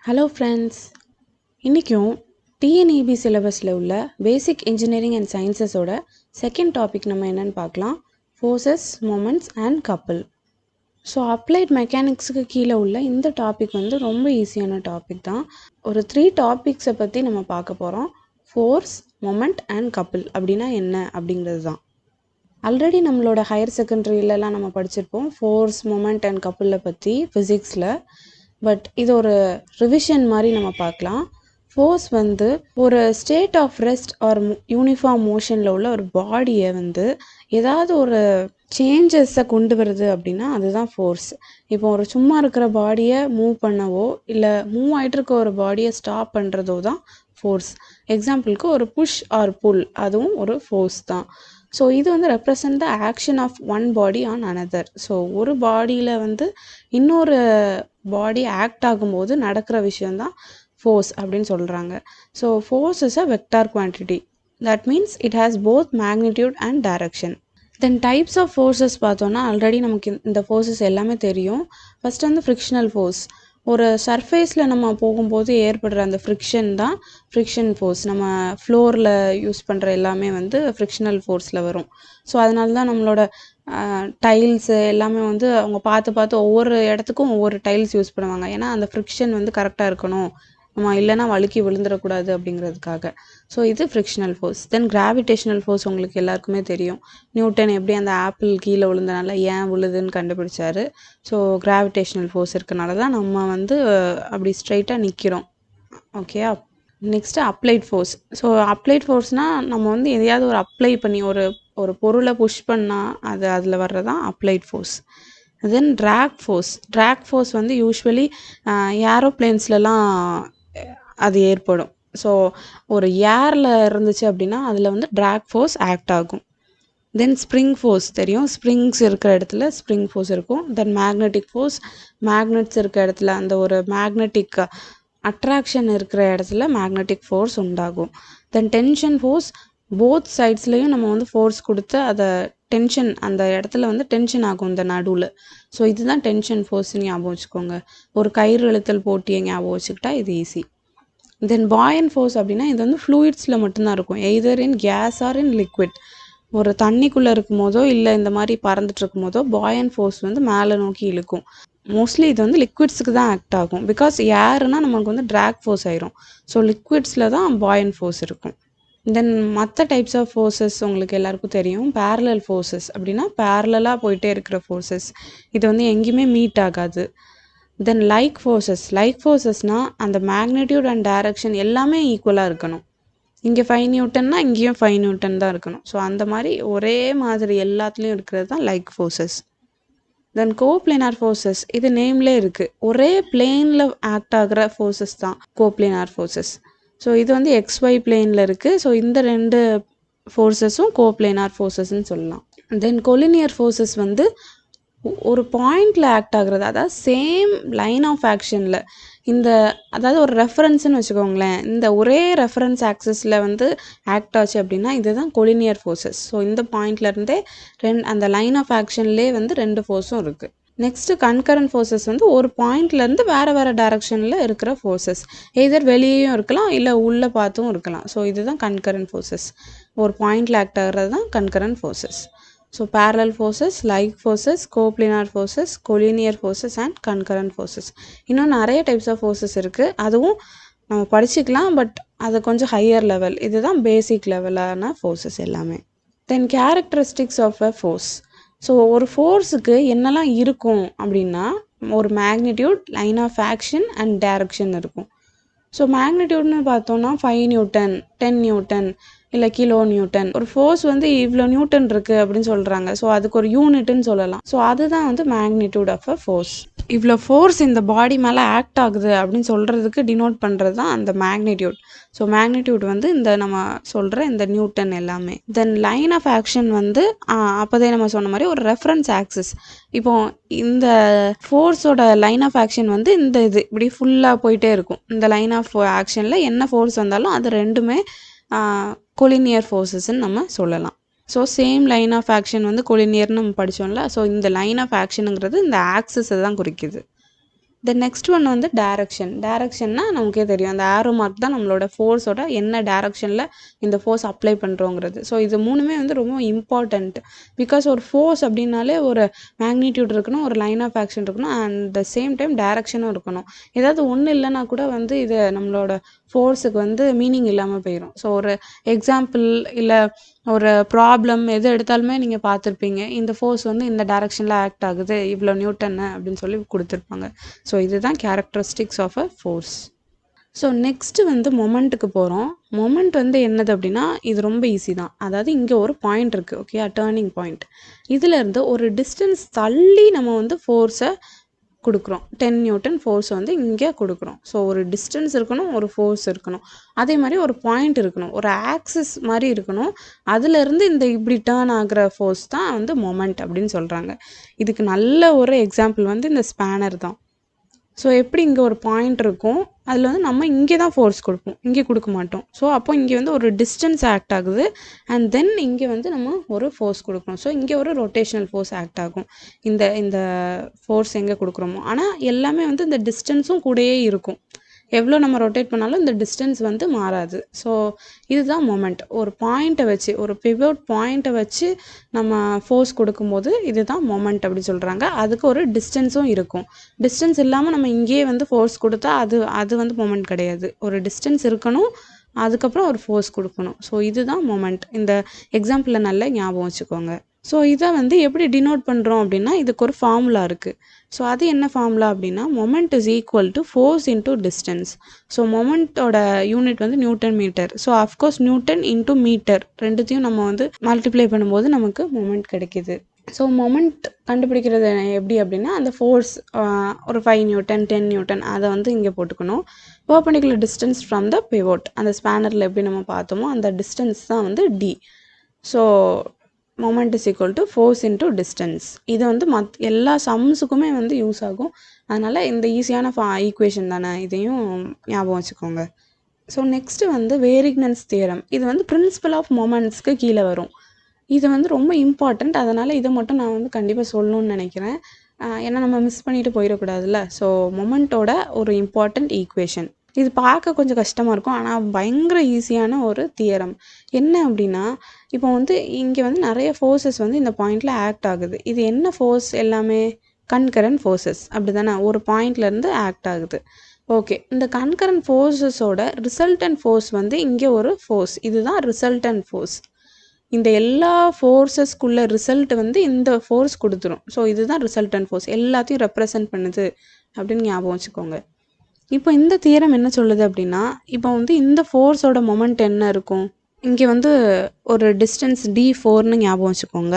Hello friends, இன்றைக்கும் TNEB சிலபஸில் உள்ள பேசிக் இன்ஜினியரிங் அண்ட் சயின்சஸோட செகண்ட் டாபிக் நம்ம என்னென்னு பார்க்கலாம். Forces, moments and couple. So applied மெக்கானிக்ஸுக்கு கீழே உள்ள இந்த டாபிக் வந்து ரொம்ப ஈஸியான டாபிக் தான். ஒரு 3 டாபிக்ஸை பற்றி நம்ம பார்க்க போகிறோம். ஃபோர்ஸ், மொமெண்ட் அண்ட் கப்பிள் அப்படின்னா என்ன அப்படிங்கிறது தான். ஆல்ரெடி நம்மளோட ஹையர் செகண்டரியிலலாம் நம்ம படிச்சிருப்போம் ஃபோர்ஸ், மொமெண்ட் அண்ட் கப்பிளை பற்றி ஃபிசிக்ஸில். பட் இது ஒரு ரிவிஷன் மாதிரி நம்ம பார்க்கலாம். ஃபோர்ஸ் வந்து ஒரு state of rest or uniform மோஷனில் உள்ள ஒரு பாடியை வந்து ஏதாவது ஒரு சேஞ்சஸை கொண்டு வருது அப்படின்னா அதுதான் ஃபோர்ஸ். இப்போ ஒரு சும்மா இருக்கிற பாடியை மூவ் பண்ணவோ இல்லை மூவ் ஆகிட்டு இருக்க ஒரு பாடியை ஸ்டாப் பண்ணுறதோ தான் ஃபோர்ஸ். எக்ஸாம்பிளுக்கு ஒரு புஷ் ஆர் புல், அதுவும் ஒரு ஃபோர்ஸ் தான். ஸோ இது வந்து represent the action of one body on another. So ஒரு பாடியில் வந்து இன்னொரு பாடி ஆக்ட் ஆகும்போது நடக்கிற விஷயந்தான் ஃபோர்ஸ் அப்படின்னு சொல்கிறாங்க. So force is a vector quantity. That means it has both magnitude and direction. Then types of forces பார்த்தோன்னா ஆல்ரெடி நமக்கு இந்த ஃபோர்ஸஸ் எல்லாமே தெரியும். ஃபஸ்ட் வந்து ஃப்ரிக்ஷனல் ஃபோர்ஸ். ஒரு சர்ஃபேஸில் நம்ம போகும்போது ஏற்படுற அந்த ஃப்ரிக்ஷன் தான் ஃப்ரிக்ஷன் ஃபோர்ஸ். நம்ம ஃப்ளோரில் யூஸ் பண்ணுற எல்லாமே வந்து ஃப்ரிக்ஷனல் ஃபோர்ஸில் வரும். ஸோ அதனால தான் நம்மளோட டைல்ஸு எல்லாமே வந்து அவங்க பார்த்து ஒவ்வொரு இடத்துக்கும் ஒவ்வொரு டைல்ஸ் யூஸ் பண்ணுவாங்க. ஏன்னா அந்த ஃப்ரிக்ஷன் வந்து கரெக்டாக இருக்கணும், நம்ம இல்லைனா வழுக்கி விழுந்துடக்கூடாது அப்படிங்கிறதுக்காக. ஸோ இது ஃப்ரிக்ஷனல் ஃபோர்ஸ். தென் கிராவிடேஷனல் ஃபோர்ஸ் உங்களுக்கு எல்லாருக்குமே தெரியும். நியூட்டன் எப்படி அந்த ஆப்பிள் கீழே விழுந்தனால ஏன் விழுதுன்னு கண்டுபிடிச்சாரு. ஸோ கிராவிடேஷனல் ஃபோர்ஸ் இருக்கனால தான் நம்ம வந்து அப்படி ஸ்ட்ரைட்டாக நிற்கிறோம். ஓகேயா? Next applied force. So applied ஃபோர்ஸ்னால் நம்ம வந்து எதையாவது ஒரு அப்ளை பண்ணி ஒரு பொருளை புஷ் பண்ணால் அதில் வர்றதான் அப்ளைட் ஃபோர்ஸ். தென் ட்ராக் ஃபோர்ஸ். ட்ராக் ஃபோர்ஸ் வந்து யூஸ்வலி ஏரோப்ளேன்ஸ்லலாம் அது ஏற்படும். ஸோ ஒரு ஏரில் இருந்துச்சு அப்படின்னா அதில் வந்து ட்ராக் ஃபோர்ஸ் ஆக்ட் ஆகும். தென் ஸ்ப்ரிங் ஃபோர்ஸ் தெரியும். ஸ்ப்ரிங்ஸ் இருக்கிற இடத்துல ஸ்ப்ரிங் ஃபோர்ஸ் இருக்கும். தென் மேக்னெட்டிக் ஃபோர்ஸ். மேக்னெட்ஸ் இருக்கிற இடத்துல அந்த ஒரு மேக்னெட்டிக் அட்ராக்ஷன் இருக்கிற இடத்துல மேக்னெட்டிக் ஃபோர்ஸ் உண்டாகும். தென் டென்ஷன் ஃபோர்ஸ். போத் சைட்ஸ்லேயும் நம்ம வந்து ஃபோர்ஸ் கொடுத்து அதை டென்ஷன், அந்த இடத்துல வந்து டென்ஷன் ஆகும் இந்த நடுவில். ஸோ இதுதான் டென்ஷன் ஃபோர்ஸ்ன்னு ஞாபகம் வச்சுக்கோங்க. ஒரு கயிறு இழுத்தல் போட்டியை ஞாபகம் வச்சுக்கிட்டா இது ஈஸி. தென் பாயன் ஃபோர்ஸ் அப்படின்னா இது வந்து ஃப்ளூயிட்ஸில் மட்டும்தான் இருக்கும். Either in gas or in liquid. ஒரு தண்ணிக்குள்ளே இருக்கும் போதோ இல்லை இந்த மாதிரி பறந்துட்டு இருக்கும் போதோ பாயன் ஃபோர்ஸ் வந்து மேலே நோக்கி இழுக்கும். மோஸ்ட்லி இது வந்து லிக்விட்ஸுக்கு தான் ஆக்ட் ஆகும். பிகாஸ் ஏர்னா நமக்கு வந்து ட்ராக் ஃபோர்ஸ் ஆயிரும். ஸோ லிக்விட்ஸில் தான் பாயன் ஃபோர்ஸ் இருக்கும். தென் மற்ற டைப்ஸ் ஆஃப் ஃபோர்ஸஸ் உங்களுக்கு எல்லாருக்கும் தெரியும். பேரலல் ஃபோர்ஸஸ் அப்படின்னா பேரலாக போயிட்டே இருக்கிற ஃபோர்ஸஸ். இது வந்து எங்கேயுமே மீட் ஆகாது. Then like forces. லைக் ஃபோர்ஸஸ்னால் அந்த மேக்னிடியூட் அண்ட் டைரக்ஷன் எல்லாமே ஈக்குவலாக இருக்கணும். இங்கே 5 நியூட்டன்னா இங்கேயும் 5 நியூட்டன் தான் இருக்கணும். ஸோ அந்த மாதிரி ஒரே மாதிரி எல்லாத்துலேயும் இருக்கிறது தான் லைக் ஃபோர்ஸஸ். தென் கோப்ளேனார் ஃபோர்ஸஸ். இது நேம்லேயே இருக்குது. ஒரே பிளேனில் ஆக்ட் ஆகிற ஃபோர்ஸஸ் தான் கோப்ளேனார் ஃபோர்ஸஸ். ஸோ இது வந்து XY பிளேனில் இருக்குது. ஸோ இந்த 2 ஃபோர்ஸஸும் கோப்ளேனார் ஃபோர்ஸஸ்ன்னு சொல்லலாம். தென் கொலினியர் ஃபோர்ஸஸ் வந்து ஒரு பாயிண்டில் ஆக்ட் ஆகுறது, அதாவது சேம் லைன் ஆஃப் ஆக்ஷனில் அதாவது ஒரு ரெஃபரன்ஸ்னு வச்சுக்கோங்களேன். இந்த ஒரே ரெஃபரன்ஸ் ஆக்சஸில் வந்து ஆக்ட் ஆச்சு அப்படின்னா இதுதான் கொலினியர் ஃபோர்ஸஸ். ஸோ இந்த பாயிண்ட்லேருந்தே அந்த லைன் ஆஃப் ஆக்ஷன்லேயே வந்து 2 ஃபோர்ஸும் இருக்குது. நெக்ஸ்ட்டு கன்கரண்ட் ஃபோர்ஸஸ் வந்து ஒரு பாயிண்ட்லேருந்து வேறு டைரக்ஷனில் இருக்கிற ஃபோர்ஸஸ். எய்தர் வெளியேயும் இருக்கலாம் இல்லை உள்ளே பார்த்தும் இருக்கலாம். ஸோ இதுதான் கன்கரண்ட் ஃபோர்ஸஸ். ஒரு பாயிண்டில் ஆக்ட் ஆகிறது தான் concurrent forces. So parallel forces, like forces, coplanar forces, collinear forces and concurrent forces. இன்னும் நிறைய டைப்ஸ் ஆஃப் ஃபோர்ஸஸ் இருக்குது. அதுவும் நம்ம படிச்சுக்கலாம். பட் அது கொஞ்சம் ஹையர் லெவல். இதுதான் பேசிக் லெவலான ஃபோர்ஸஸ் எல்லாமே. Then characteristics of a force. So ஒரு ஃபோர்ஸுக்கு என்னெல்லாம் இருக்கும் அப்படின்னா ஒரு magnitude, line of action and direction இருக்கும். ஸோ மேக்னிடியூட்னு பார்த்தோன்னா 5 நியூட்டன், 10 நியூட்டன் இல்லை கிலோ நியூட்டன். ஒரு ஃபோர்ஸ் வந்து இவ்வளோ நியூட்டன் இருக்குது அப்படின்னு சொல்கிறாங்க. ஸோ அதுக்கு ஒரு யூனிட்னு சொல்லலாம். ஸோ அதுதான் வந்து மேக்னிடியூட் ஆஃப் அ ஃபோர்ஸ். இவ்வளோ ஃபோர்ஸ் இந்த பாடி மேலே ஆக்ட் ஆகுது அப்படின்னு சொல்கிறதுக்கு டினோட் பண்ணுறது தான் அந்த மேக்னிடியூட். ஸோ மேக்னிடியூட் வந்து இந்த நம்ம சொல்கிற இந்த நியூட்டன் எல்லாமே. தென் லைன் ஆஃப் ஆக்ஷன் வந்து அப்போதே நம்ம சொன்ன மாதிரி ஒரு ரெஃபரன்ஸ் ஆக்சிஸ். இப்போது இந்த ஃபோர்ஸோட லைன் ஆஃப் ஆக்ஷன் வந்து இது இப்படி ஃபுல்லாக போயிட்டே இருக்கும். இந்த லைன் ஆஃப் ஆக்ஷனில் என்ன ஃபோர்ஸ் வந்தாலும் அது ரெண்டுமே கொலினியர் ஃபோர்ஸஸ்ன்னு நம்ம சொல்லலாம். So same line of action வந்து கொலினியர்னு நம்ம படித்தோம்ல. ஸோ இந்த லைன் ஆஃப் ஆக்ஷனுங்கிறது இந்த ஆக்சிஸை தான் குறிக்குது. த நெக்ஸ்ட் ஒன் வந்து டைரக்ஷன்னா நமக்கே தெரியும், அந்த ஆரோ மார்க் தான் நம்மளோட ஃபோர்ஸோட என்ன டைரக்ஷனில் இந்த ஃபோர்ஸ் அப்ளை பண்ணுறோங்கிறது. ஸோ இது மூணுமே வந்து ரொம்ப இம்பார்ட்டண்ட். பிகாஸ் ஒரு ஃபோர்ஸ் அப்படின்னாலே ஒரு மேக்னிடியூட் இருக்கணும், ஒரு லைன் ஆஃப் ஆக்ஷன் இருக்கணும், அண்ட் த சேம் டைம் டைரக்ஷனும் இருக்கணும். ஏதாவது ஒன்று இல்லைன்னா கூட வந்து இது நம்மளோட ஃபோர்ஸுக்கு வந்து மீனிங் இல்லாமல் போயிடும். ஸோ ஒரு எக்ஸாம்பிள் இல்லை ஒரு ப்ராப்ளம் எது எடுத்தாலுமே நீங்கள் பார்த்துருப்பீங்க, இந்த ஃபோர்ஸ் வந்து இந்த டைரக்ஷனில் ஆக்ட் ஆகுது, இவ்வளோ நியூட்டன்னு அப்படின்னு சொல்லி கொடுத்துருப்பாங்க. ஸோ இதுதான் characteristics of a force. So next வந்து மொமெண்ட்டுக்கு போகிறோம். மொமெண்ட் வந்து என்னது அப்படின்னா இது ரொம்ப ஈஸி தான். அதாவது இங்கே ஒரு பாயிண்ட் இருக்குது, ஓகே, டேர்னிங் பாயிண்ட். இதிலேருந்து ஒரு டிஸ்டன்ஸ் தள்ளி நம்ம வந்து ஃபோர்ஸை கொடுக்குறோம். 10 நியூட்டன் ஃபோர்ஸ் வந்து இங்கே கொடுக்குறோம். ஸோ ஒரு டிஸ்டன்ஸ் இருக்கணும், ஒரு ஃபோர்ஸ் இருக்கணும், அதே மாதிரி ஒரு பாயிண்ட் இருக்கணும், ஒரு ஆக்சிஸ் மாதிரி இருக்கணும். அதுலேருந்து இந்த இப்படி டேர்ன் ஆகிற ஃபோர்ஸ் தான் வந்து மொமெண்ட் அப்படின்னு சொல்கிறாங்க. இதுக்கு நல்ல ஒரு எக்ஸாம்பிள் வந்து இந்த ஸ்பேனர் தான். ஸோ எப்படி இங்கே ஒரு பாயிண்ட் இருக்கும், அதில் வந்து நம்ம இங்கே தான் ஃபோர்ஸ் கொடுப்போம், இங்கே கொடுக்க மாட்டோம். ஸோ அப்போ இங்கே வந்து ஒரு டிஸ்டன்ஸ் ஆக்ட் ஆகுது, அண்ட் தென் இங்கே வந்து நம்ம ஒரு ஃபோர்ஸ் கொடுக்கணும். ஸோ இங்கே ஒரு ரொட்டேஷனல் ஃபோர்ஸ் ஆக்ட் ஆகும் இந்த இந்த ஃபோர்ஸ் எங்கே கொடுக்குறோமோ. ஆனால் எல்லாமே வந்து இந்த டிஸ்டன்ஸும் கூடயே இருக்கும். எவ்வளோ நம்ம ரொட்டேட் பண்ணாலும் இந்த டிஸ்டன்ஸ் வந்து மாறாது. ஸோ இதுதான் மொமெண்ட். ஒரு பாயிண்ட்டை வச்சு, ஒரு பிவோட் பாயிண்ட்டை வச்சு நம்ம ஃபோர்ஸ் கொடுக்கும்போது இதுதான் மொமெண்ட் அப்படி சொல்கிறாங்க. அதுக்கு ஒரு டிஸ்டன்ஸும் இருக்கும். டிஸ்டன்ஸ் இல்லாமல் நம்ம இங்கேயே வந்து ஃபோர்ஸ் கொடுத்தா அது வந்து மொமெண்ட் கிடையாது. ஒரு டிஸ்டன்ஸ் இருக்கணும், அதுக்கப்புறம் ஒரு ஃபோர்ஸ் கொடுக்கணும். ஸோ இதுதான் மொமெண்ட். இந்த எக்ஸாம்பிளில் நல்லா ஞாபகம் வச்சுக்கோங்க. ஸோ இதை வந்து எப்படி டினோட் பண்ணுறோம் அப்படின்னா இதுக்கு ஒரு ஃபார்முலா இருக்குது. ஸோ அது என்ன ஃபார்முலா அப்படின்னா moment is equal to force into distance. So மொமெண்ட்டோட யூனிட் வந்து newton metre. So of course newton into metre ரெண்டுத்தையும் நம்ம வந்து மல்டிப்ளை பண்ணும்போது நமக்கு மொமெண்ட் கிடைக்கிது. ஸோ மொமெண்ட் கண்டுபிடிக்கிறது எப்படி அப்படின்னா அந்த ஃபோர்ஸ் ஒரு 5 நியூட்டன் 10 நியூட்டன் அதை வந்து இங்கே போட்டுக்கணும். Perpendicular distance from the pivot, அந்த ஸ்பேனரில் எப்படி நம்ம பார்த்தோமோ அந்த டிஸ்டன்ஸ் தான் வந்து D. So moment is equal to force into distance. இது வந்து எல்லா சம்ஸுக்குமே வந்து யூஸ் ஆகும். அதனால் இந்த ஈஸியான ஈக்குவேஷன் தானே, இதையும் ஞாபகம் வச்சுக்கோங்க. ஸோ நெக்ஸ்ட்டு வந்து வேரிக்னன்ஸ் தியரம். இது வந்து பிரின்சிபல் ஆஃப் மொமெண்ட்ஸ்க்கு கீழே வரும். இது வந்து ரொம்ப இம்பார்ட்டண்ட். அதனால் இதை மட்டும் நான் வந்து கண்டிப்பாக சொல்லணும்னு நினைக்கிறேன். ஏன்னா நம்ம மிஸ் பண்ணிட்டு போயிடக்கூடாதுல்ல. ஸோ மொமெண்ட்டோட ஒரு இம்பார்ட்டண்ட் ஈக்குவேஷன். இது பார்க்க கொஞ்சம் கஷ்டமாக இருக்கும், ஆனால் பயங்கர ஈஸியான ஒரு தியரம். என்ன அப்படின்னா இப்போ வந்து இங்கே வந்து நிறைய ஃபோர்ஸஸ் வந்து இந்த பாயிண்டில் ஆக்ட் ஆகுது. இது என்ன ஃபோர்ஸ்? எல்லாமே கன்கரண்ட் ஃபோர்ஸஸ் அப்படி தானே, ஒரு பாயிண்ட்லேருந்து ஆக்ட் ஆகுது. ஓகே, இந்த கன்கரண்ட் ஃபோர்ஸஸோட ரிசல்டன்ட் ஃபோர்ஸ் வந்து இங்கே ஒரு ஃபோர்ஸ், இதுதான் ரிசல்டன்ட் ஃபோர்ஸ். இந்த எல்லா ஃபோர்ஸஸ்க்குள்ள ரிசல்ட் வந்து இந்த ஃபோர்ஸ் கொடுத்துரும். ஸோ இதுதான் ரிசல்டன்ட் ஃபோர்ஸ், எல்லாத்தையும் ரெப்ரசன்ட் பண்ணுது அப்படின்னு ஞாபகம் வச்சுக்கோங்க. இப்போ இந்த தியரம் என்ன சொல்லுது அப்படின்னா இப்போ வந்து இந்த ஃபோர்ஸோட மொமெண்ட் என்ன இருக்கும், இங்கே வந்து ஒரு டிஸ்டன்ஸ் d4ன்னு ஞாபகம் வச்சுக்கோங்க.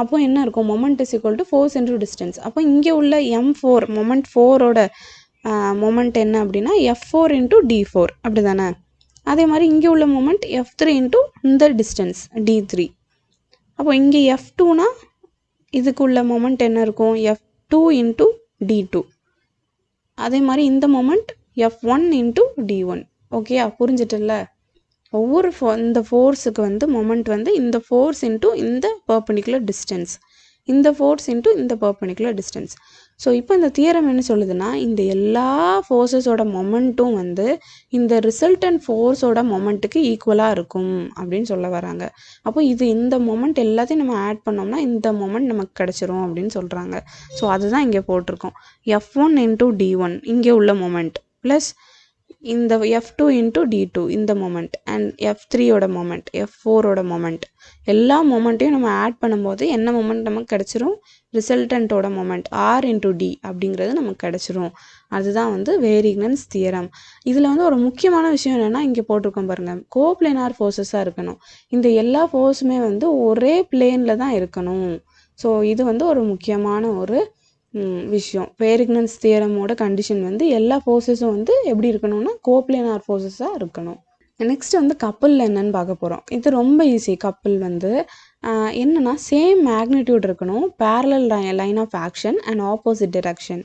அப்போ என்ன இருக்கும், moment is equal to force into distance. அப்போ இங்கே உள்ள m4 மொமெண்ட் 4ஓட மொமெண்ட் என்ன அப்படின்னா f4 இன்டூ d4 அப்படி தானே. அதே மாதிரி இங்கே உள்ள மொமெண்ட் f3 இன்டூ இந்த டிஸ்டன்ஸ் d3. அப்போ இங்கே f2னா இதுக்குள்ள மொமெண்ட் என்ன இருக்கும், f2 இன்டூ d2. அதே மாதிரி இந்த மொமெண்ட் f1 இன்டூ d1. ஓகேயா, புரிஞ்சிட்டுல்ல? ஒவ்வொரு இந்த ஃபோர்ஸுக்கு வந்து மொமெண்ட் வந்து இந்த ஃபோர்ஸ் இன்டூ இந்த பெர்பெண்டிகுலர் டிஸ்டன்ஸ், இந்த ஃபோர்ஸ் இன்டூ இந்த பெர்பெண்டிகுலர் டிஸ்டன்ஸ். ஸோ இப்போ இந்த தியரம் என்ன சொல்லுதுன்னா இந்த எல்லா ஃபோர்ஸஸோட மொமெண்ட்டும் வந்து இந்த ரிசல்டன்ட் ஃபோர்ஸோட மொமெண்ட்டுக்கு ஈக்குவலாக இருக்கும் அப்படின்னு சொல்ல வராங்க. அப்போ இந்த மொமெண்ட் எல்லாத்தையும் நம்ம ஆட் பண்ணோம்னா இந்த மொமெண்ட் நமக்கு கிடச்சிரும் அப்படின்னு சொல்கிறாங்க. ஸோ அதுதான் இங்கே போட்டிருக்கோம், f1 இன்டூ d1 இங்கே உள்ள மொமெண்ட் ப்ளஸ் இந்த f2 இன்டூ d2 இந்த மொமெண்ட் அண்ட் f3ஓட மொமெண்ட் f4ஓட மொமெண்ட், எல்லா மொமெண்ட்டையும் நம்ம ஆட் பண்ணும்போது என்ன மொமெண்ட் நமக்கு கிடச்சிரும், ரிசல்டன்ட்டோட மொமெண்ட் r இன்டூ d அப்படிங்கிறது நமக்கு கிடச்சிரும். அதுதான் வந்து வேரிக்னன்ஸ் தியரம். இதில் வந்து ஒரு முக்கியமான விஷயம் என்னென்னா இங்கே போட்டிருக்கோம் பாருங்கள், கோப்ளேனார் ஃபோர்ஸஸாக இருக்கணும். இந்த எல்லா ஃபோர்ஸுமே வந்து ஒரே பிளேனில் தான் இருக்கணும். ஸோ இது வந்து ஒரு முக்கியமான ஒரு விஷயம். வேரிக்னன்ஸ் தியரமோட கண்டிஷன் வந்து எல்லா ஃபோர்ஸஸும் வந்து எப்படி இருக்கணும்னா கோப்ளேனார் ஃபோர்ஸஸாக இருக்கணும். நெக்ஸ்ட் வந்து கப்பலில் என்னன்னு பார்க்க போகிறோம். இது ரொம்ப ஈஸி. கப்பல் வந்து என்னென்னா சேம் மேக்னிடியூட் இருக்கணும், parallel line of action and opposite direction.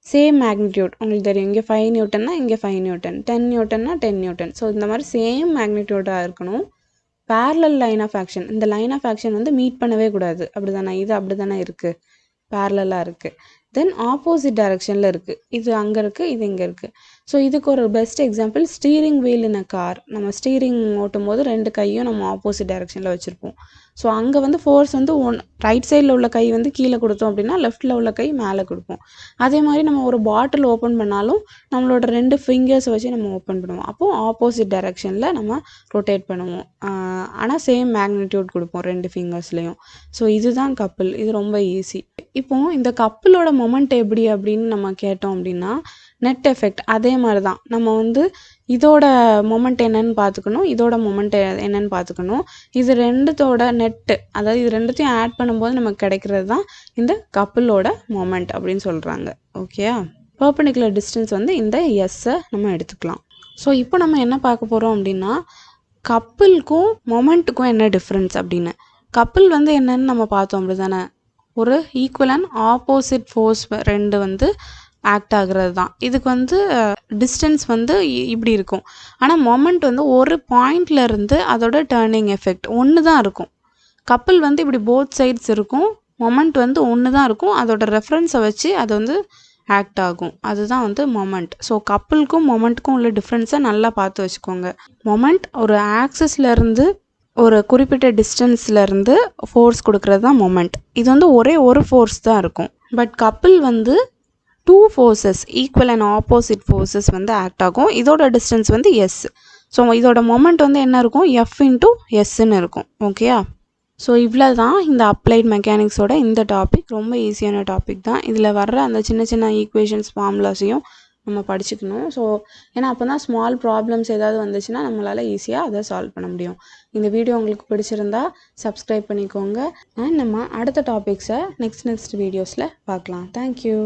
Same magnitude உங்களுக்கு தெரியும், இங்கே 5 நியூட்டன்னா இங்கே 5 நியூட்டன், 10 நியூட்டன்னா 10 நியூட்டன். ஸோ இந்த மாதிரி சேம் மேக்னிடியூடாக இருக்கணும். பேரலல் லைன் ஆஃப் ஆக்ஷன், இந்த லைன் ஆஃப் ஆக்ஷன் வந்து மீட் பண்ணவே கூடாது அப்படி தானே, இது அப்படி தானே இருக்குது, பேரலாக இருக்குது. தென் ஆப்போசிட் டைரக்ஷனில் இருக்குது. இது அங்கே இருக்குது, இது இங்கே இருக்குது. ஸோ இதுக்கு ஒரு best example steering wheel in a car. நம்ம ஸ்டீரிங் ஓட்டும் போது 2 கையும் நம்ம ஆப்போசிட் டைரக்ஷனில் வச்சுருப்போம். ஸோ அங்கே வந்து ஃபோர்ஸ் வந்து ரைட் சைடில் உள்ள கை வந்து கீழே கொடுத்தோம் அப்படின்னா லெஃப்ட்டில் உள்ள கை மேலே கொடுப்போம். அதே மாதிரி நம்ம ஒரு பாட்டில் ஓப்பன் பண்ணாலும் நம்மளோட 2 ஃபிங்கர்ஸ் வச்சு நம்ம ஓப்பன் பண்ணுவோம். அப்போது ஆப்போசிட் டைரக்ஷனில் நம்ம ரொட்டேட் பண்ணுவோம். ஆனால் சேம் மேக்னிடியூட் கொடுப்போம் 2 ஃபிங்கர்ஸ்லேயும். ஸோ இதுதான் கப்பிள். இது ரொம்ப ஈஸி. இப்போது இந்த கப்பிளோட மொமெண்ட் எப்படி அப்படின்னு நம்ம கேட்டோம் அப்படின்னா நெட் எஃபெக்ட் அதே மாதிரி தான். நம்ம வந்து இதோட மொமெண்ட் என்னன்னு பார்த்துக்கணும், இதோட மொமெண்ட் என்னன்னு பார்த்துக்கணும். இது ரெண்டுத்தோட நெட்டு, அதாவது இது ரெண்டுத்தையும் ஆட் பண்ணும்போது நமக்கு கிடைக்கிறது தான் இந்த கப்பிளோட மொமெண்ட் அப்படின்னு சொல்கிறாங்க. ஓகேயா? பெர்பெண்டிகுலர் டிஸ்டன்ஸ் வந்து இந்த எஸ்ஸை நம்ம எடுத்துக்கலாம். ஸோ இப்போ நம்ம என்ன பார்க்க போகிறோம் அப்படின்னா கப்பிளுக்கும் மொமெண்ட்டுக்கும் என்ன டிஃப்ரென்ஸ் அப்படின்னு. கப்பிள் வந்து என்னன்னு நம்ம பார்த்தோம் அப்படி தானே, ஒரு ஈக்குவல் அண்ட் ஆப்போசிட் ஃபோர்ஸ் 2 வந்து ஆக்ட் ஆகுறது தான். இதுக்கு வந்து டிஸ்டன்ஸ் வந்து இப்படி இருக்கும். ஆனால் மொமெண்ட் வந்து ஒரு பாயிண்ட்லேருந்து அதோட டேர்னிங் எஃபெக்ட் ஒன்று தான் இருக்கும். கப்பிள் வந்து இப்படி போத் சைட்ஸ் இருக்கும், மொமெண்ட் வந்து ஒன்று தான் இருக்கும். அதோட ரெஃபரன்ஸை வச்சு அது வந்து ஆக்ட் ஆகும். அதுதான் வந்து மொமெண்ட். ஸோ கப்பிளுக்கும் மொமெண்ட்டுக்கும் உள்ள டிஃப்ரென்ஸை நல்லா பார்த்து வச்சுக்கோங்க. மொமெண்ட் ஒரு ஆக்சஸ்லேருந்து ஒரு குறிப்பிட்ட டிஸ்டன்ஸ்லேருந்து ஃபோர்ஸ் கொடுக்கறது தான் மொமெண்ட். இது வந்து ஒரே ஒரு ஃபோர்ஸ் தான் இருக்கும். பட் கப்பிள் வந்து 2 forces equal and opposite forces வந்து ஆக்ட் ஆகும். இதோட டிஸ்டன்ஸ் வந்து எஸ். ஸோ இதோட மொமெண்ட் வந்து என்ன இருக்கும், எஃப் இன்ட்டு எஸ்ன்னு இருக்கும். ஓகேயா? ஸோ இவ்வளோ தான் இந்த அப்ளைட் மெக்கானிக்ஸோட இந்த டாபிக். ரொம்ப ஈஸியான டாபிக் தான். இதில் வர்ற அந்த சின்ன சின்ன ஈக்குவேஷன்ஸ் ஃபார்முலாஸையும் நம்ம படிச்சுக்கணும். ஸோ ஏன்னா அப்போ தான் ஸ்மால் ப்ராப்ளம்ஸ் ஏதாவது வந்துச்சுன்னா நம்மளால் ஈஸியாக அதை சால்வ் பண்ண முடியும். இந்த வீடியோ உங்களுக்கு பிடிச்சிருந்தா சப்ஸ்கிரைப் பண்ணிக்கோங்க. அண்ட் நம்ம அடுத்த டாபிக்ஸை நெக்ஸ்ட் வீடியோஸில் பார்க்கலாம். தேங்க்யூ.